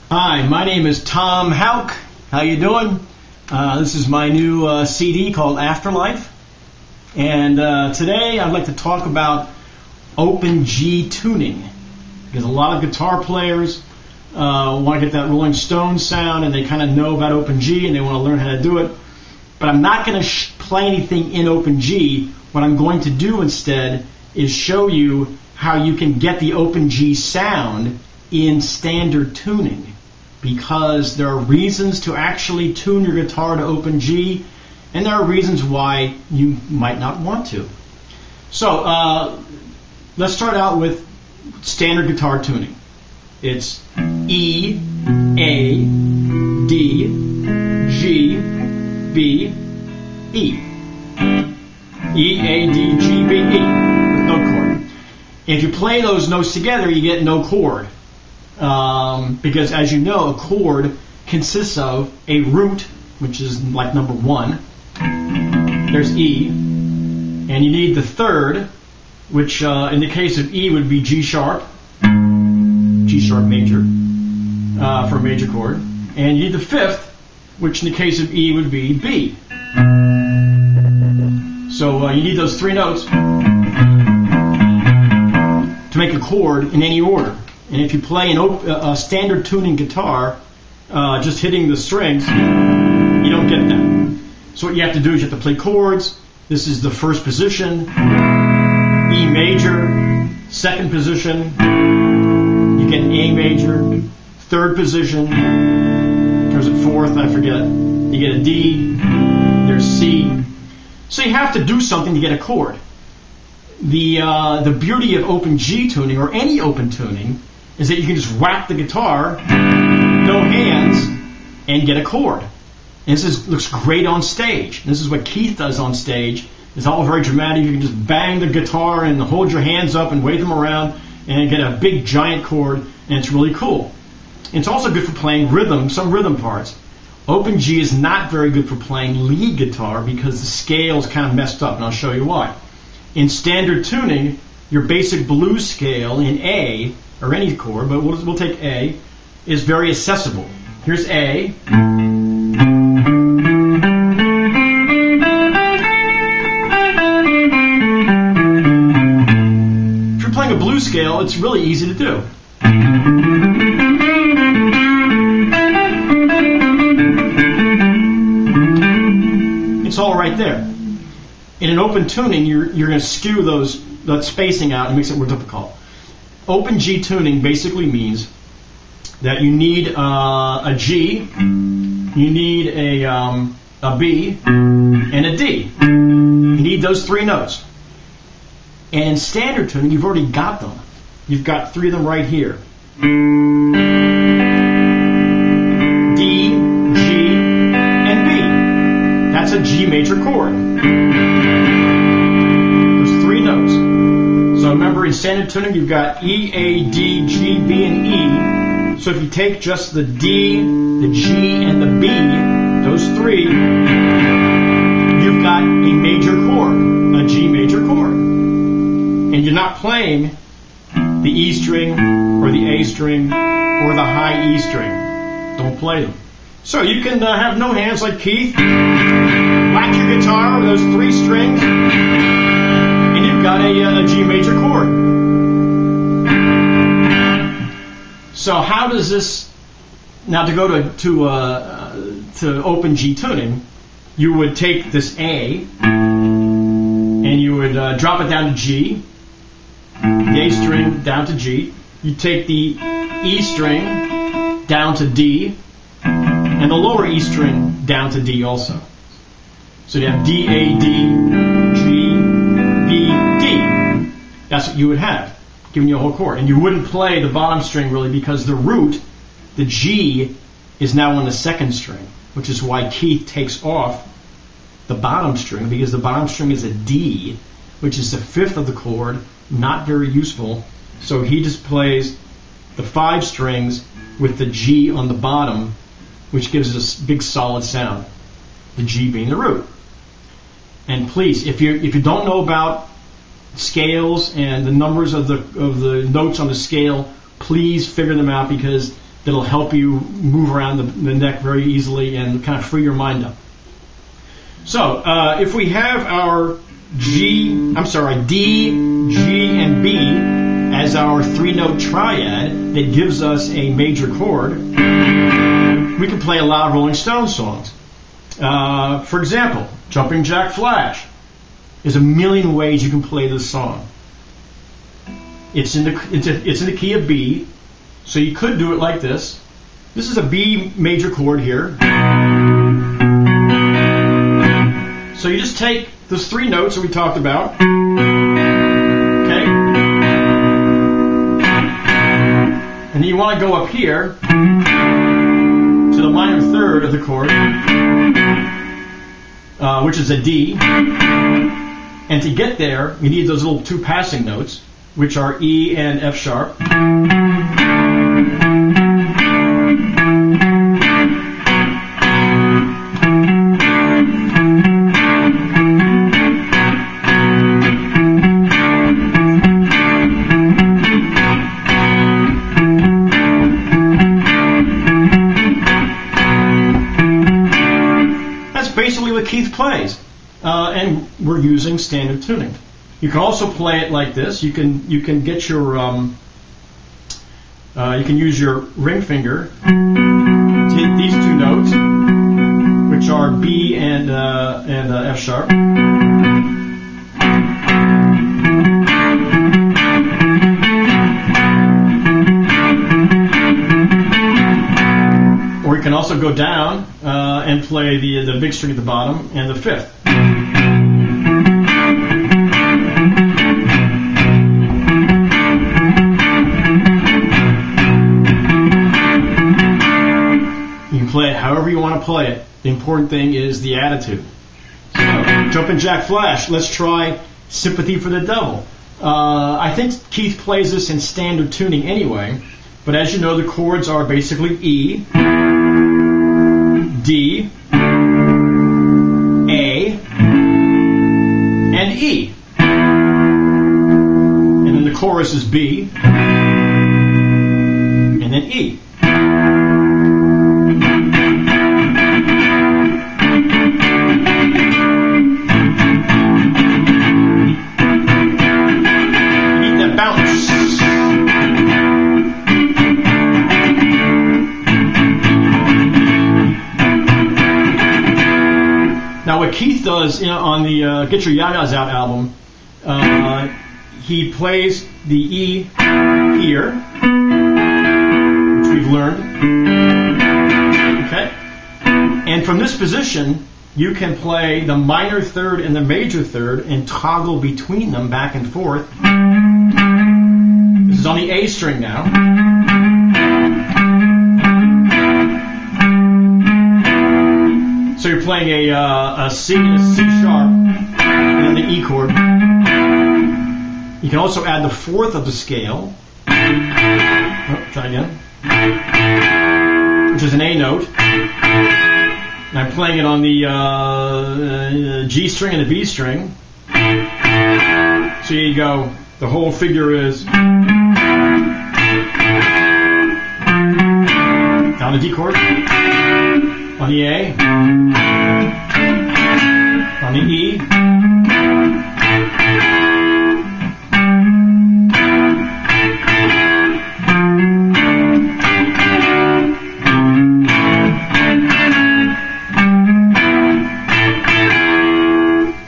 Hi, my name is Tom Hauck. How you doing? This is my new CD called Afterlife. And today I'd like to talk about open G tuning. Because a lot of guitar players want to get that Rolling Stones sound, and they kind of know about open G and they want to learn how to do it. But I'm not going to play anything in open G. What I'm going to do instead is show you how you can get the open G sound in standard tuning. Because there are reasons to actually tune your guitar to open G, and there are reasons why you might not want to. So let's start out with standard guitar tuning. It's E, A, D, G, B, E. E, A, D, G, B, E. With no chord. If you play those notes together, you get no chord. Because as you know, a chord consists of a root, which is like number 1. There's E. And you need the third, which in the case of E would be G sharp major, for a major chord. And you need the fifth, which in the case of E would be B. So you need those 3 notes to make a chord in any order. And if you play a standard tuning guitar, just hitting the strings, you don't get that. So what you have to do is you have to play chords. This is the first position, E major. Second position, you get an A major. Third position, there's a fourth, I forget. You get a D, there's C. So you have to do something to get a chord. The beauty of open G tuning, or any open tuning, is that you can just whack the guitar, no hands, and get a chord. And this looks great on stage. This is what Keith does on stage. It's all very dramatic. You can just bang the guitar and hold your hands up and wave them around and get a big giant chord, and it's really cool. And it's also good for playing rhythm, some rhythm parts. Open G is not very good for playing lead guitar because the scale is kind of messed up, and I'll show you why. In standard tuning, your basic blues scale in A, or any chord, but we'll take A, is very accessible. Here's A. If you're playing a blues scale, it's really easy to do. It's all right there. In an open tuning, you're going to skew that spacing out and makes it more difficult. Open G tuning basically means that you need a G, you need a B, and a D. You need those 3 notes. And in standard tuning, you've already got them. You've got 3 of them right here. D, G, and B. That's a G major chord. There's 3 notes. So remember, in standard tuning, you've got E, A, D, G, B, and E. So if you take just the D, the G, and the B, those 3, you've got a major chord, a G major chord. And you're not playing the E string, or the A string, or the high E string. Don't play them. So you can have no hands like Keith, whack your guitar with those 3 strings, and you've got a G major chord. So how does this, now to go to open G tuning, you would take this A, and you would drop it down to G, the A string down to G. You take the E string down to D, and the lower E string down to D also. So you have D, A, D, G, B, D. That's what you would have, giving you a whole chord. And you wouldn't play the bottom string really because the root, the G, is now on the 2nd string, which is why Keith takes off the bottom string, because the bottom string is a D, which is the 5th of the chord, not very useful. So he just plays the 5 strings with the G on the bottom, which gives us a big solid sound, the G being the root. And please, if you don't know about scales and the numbers of the notes on the scale, please figure them out, because that'll help you move around the neck very easily and kind of free your mind up. So if we have our D, G, and B as our three-note triad that gives us a major chord, we can play a lot of Rolling Stones songs. For example, Jumpin Jack Flash. There's a million ways you can play this song. It's in the key of B, so you could do it like this. This is a B major chord here. So you just take those three notes that we talked about, okay, and then you want to go up here to the minor third of the chord, which is a D, and to get there, you need those little two passing notes, which are E and F sharp. Basically what Keith plays, and we're using standard tuning. You can also play it like this. You can get your you can use your ring finger to hit these two notes, which are B and F sharp. Or you can also go down and play the big string at the bottom and the fifth. You can play it however you want to play it. The important thing is the attitude. So, Jumpin Jack Flash. Let's try Sympathy for the Devil. I think Keith plays this in standard tuning anyway, but as you know, the chords are basically E, D, A, and E. And then the chorus is B, and then E. You need that bounce. Now, what Keith does on the Get Your Yayas Out album, he plays the E here, which we've learned. Okay? And from this position, you can play the minor third and the major third and toggle between them back and forth. This is on the A string now. So you're playing a C and a C sharp, and then the E chord. You can also add the fourth of the scale. Try again. Which is an A note. And I'm playing it on the G string and the B string. So you go. The whole figure is down the D chord. On the A, on the E,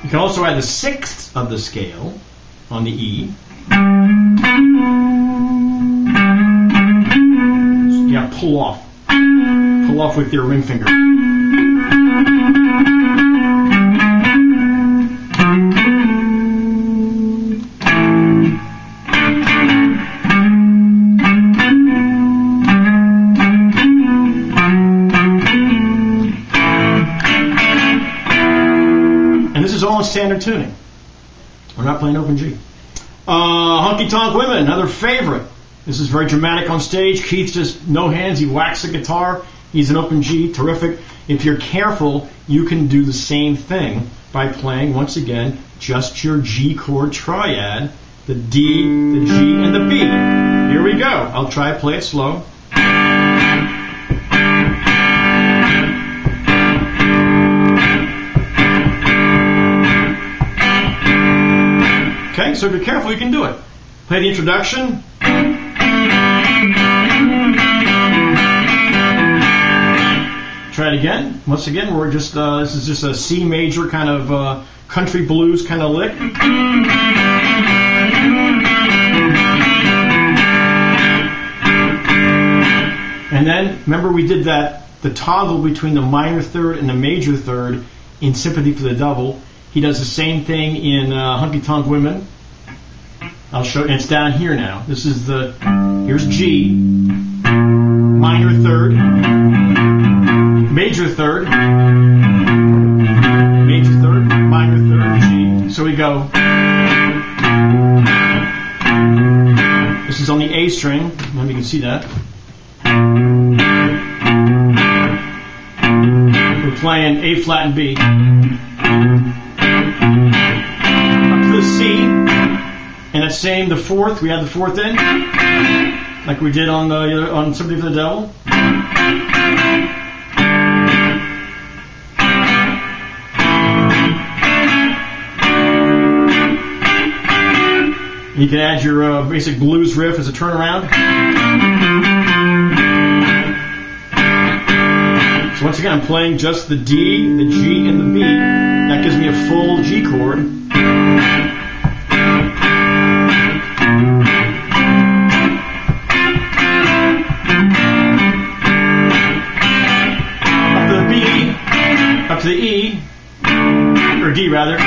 you can also add the sixth of the scale on the E. So you gotta pull off with your ring finger. And this is all in standard tuning. We're not playing open G. Honky Tonk Woman, another favorite. This is very dramatic on stage. Keith just no hands, he whacks the guitar. He's an open G, terrific. If you're careful, you can do the same thing by playing, once again, just your G chord triad, the D, the G, and the B. Here we go. I'll try to play it slow. Okay, so be careful, you can do it. Play the introduction. Try it again. Once again, we're just this is just a C major kind of country blues kind of lick. And then remember we did the toggle between the minor third and the major third in Sympathy for the Devil. He does the same thing in Honky Tonk Woman. I'll show you. It's down here now. This is here's G, minor third, major third, minor third, G. So we go. This is on the A string. Maybe you can see that. We're playing A flat and B. Up to the C. And that same, the fourth, we add the fourth in, like we did on Sympathy for the Devil. You can add your basic blues riff as a turnaround. So once again, I'm playing just the D, the G, and the B. That gives me a full G chord. Up to the E, or D rather.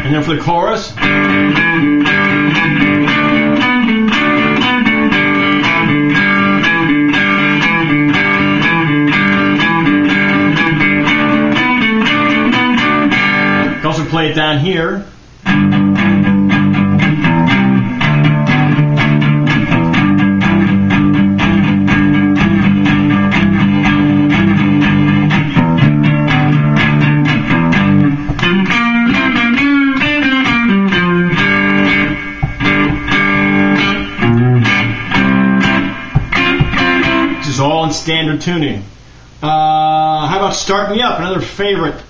And then for the chorus. Also play it down here. This is all in standard tuning. How about Start Me Up, another favorite.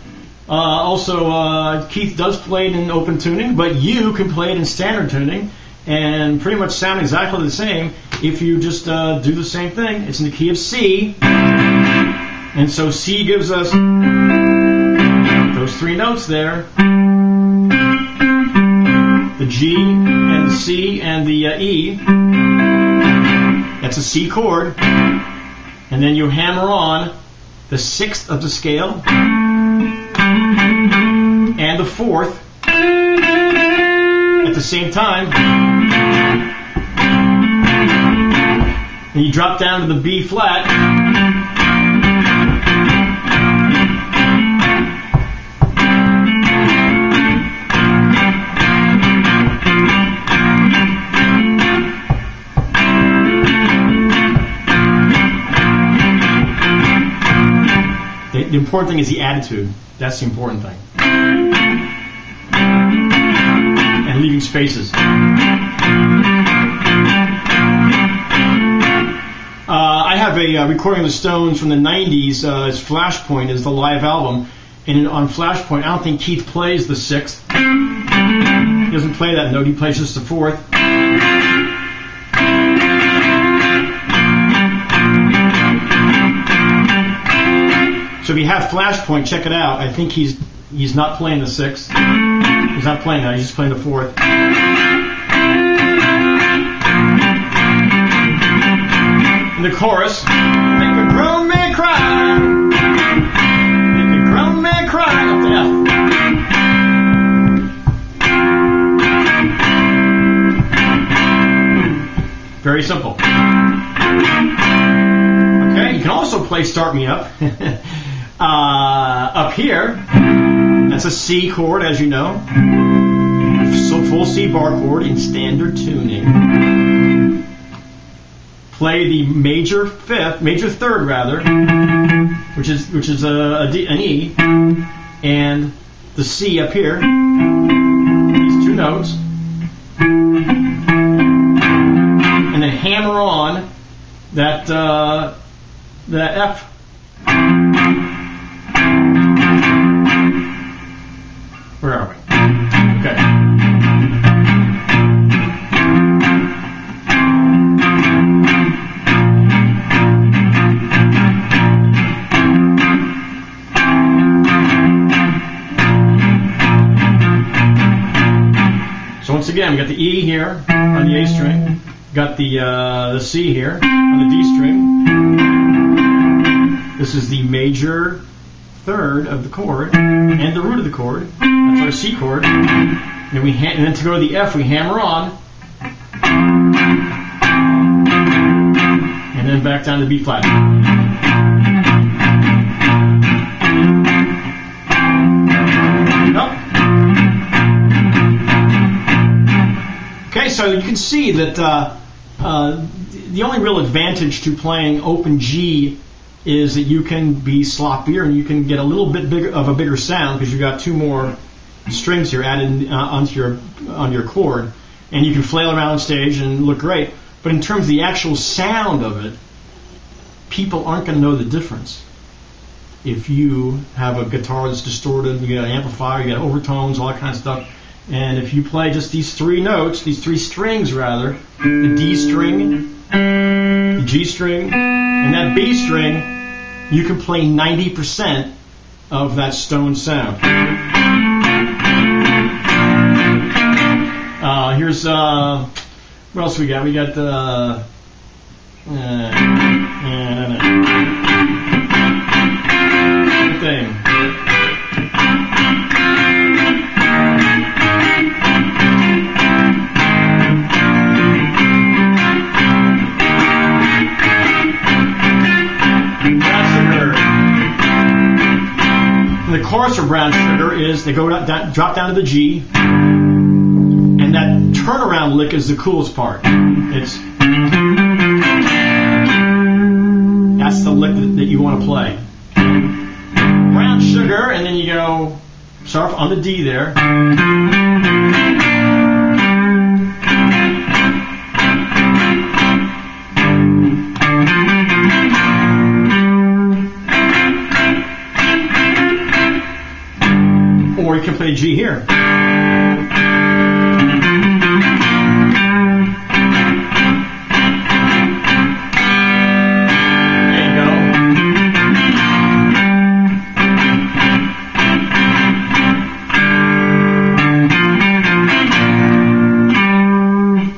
Also, Keith does play it in open tuning, but you can play it in standard tuning and pretty much sound exactly the same if you just do the same thing. It's in the key of C, and so C gives us those three notes there, the G and the C and the E. That's a C chord, and then you hammer on the sixth of the scale and the fourth at the same time, and you drop down to the B flat, the important thing is the attitude. That's the important thing. And leaving spaces. I have a recording of the Stones from the 90s. It's Flashpoint is the live album. And on Flashpoint, I don't think Keith plays the sixth. He doesn't play that note. He plays just the fourth. So if you have Flashpoint, check it out. I think he's not playing the sixth. He's not playing that. He's just playing the fourth. In the chorus, make a grown man cry. Make a grown man cry. Up to F. Very simple. Okay, you can also play Start Me Up. Up here, that's a C chord, as you know. So full C bar chord in standard tuning. play the major third rather, which is an E, and the C up here. These two notes, and then hammer on that F. Where are we? Okay. So once again, we got the E here on the A string, got the C here on the D string. This is the major third of the chord and the root of the chord. That's our C chord. And then to go to the F, we hammer on, and then back down to B flat. Up. Okay, so you can see that the only real advantage to playing open G is that you can be sloppier and you can get a little bit bigger sound because you've got two more strings here added onto your chord, and you can flail around on stage and look great. But in terms of the actual sound of it, people aren't going to know the difference. If you have a guitar that's distorted, you got an amplifier, you got overtones, all that kind of stuff, and if you play just these three notes, these three strings rather, the D string, the G string, and that B string, you can play 90% of that stone sound. Here's what else we got? We got thing. The chorus of Brown Sugar is they go drop down to the G, and that turnaround lick is the coolest part. That's the lick that you want to play. Brown Sugar, and then you go start on the D there. Or you can play G here. There you go.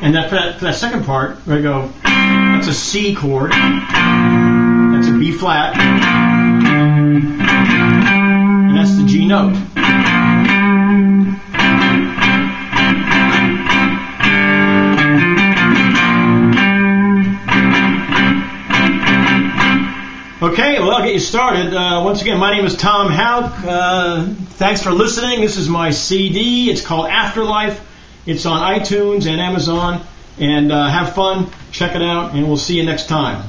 And for that second part, there you go. That's a C chord. That's a B flat. And that's the G note. Okay, well, I'll get you started. Once again, my name is Tom Hauck. Thanks for listening. This is my CD. It's called Afterlife. It's on iTunes and Amazon. And have fun. Check it out, and we'll see you next time.